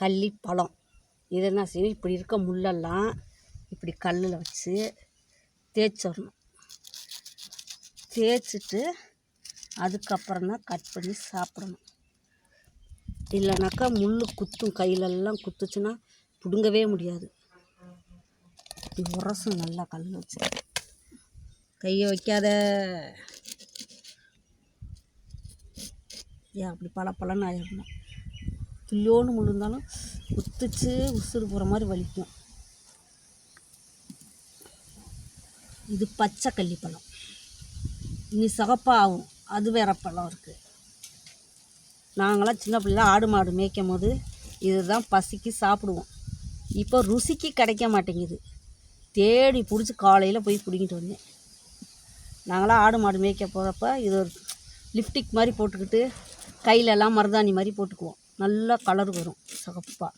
கள்ளி பழம். இதை என்ன செய்யணும், இப்படி இருக்க முள்ளெல்லாம் இப்படி கல்லில் வச்சு தேய்ச்சிடணும். தேய்ச்சிட்டு அதுக்கப்புறம் தான் கட் பண்ணி சாப்பிடணும். இல்லைனாக்கா முள் குத்தும், கையிலெல்லாம் குத்துச்சுன்னா பிடுங்கவே முடியாது. உரசும் நல்லா கல் வச்சு. கையை வைக்காத, ஏன் அப்படி பழன்னு ஆயிடணும். துளியோன்னு முள் இருந்தாலும் குத்துச்சு உசுறு போகிற மாதிரி வலிக்கும். இது பச்சை கள்ளிப்பழம். இனி சிகப்பாக ஆகும், அது வேற பழம் இருக்குது. நாங்களாம் சின்ன பிள்ளைலாம் ஆடு மாடு மேய்க்கும் போது இதுதான் பசிக்கு சாப்பிடுவோம். இப்போ ருசிக்கு கிடைக்க மாட்டேங்குது. தேடி பிடிச்சி காலையில் போய் பிடிங்கிட்டு வந்தேன். நாங்களாம் ஆடு மாடு மேய்க்க போகிறப்ப இது ஒரு லிப்டிக் மாதிரி போட்டுக்கிட்டு கையிலெல்லாம் மருதாணி மாதிரி போட்டுக்குவோம். நல்லா கலர் வரும் சிகப்பாக.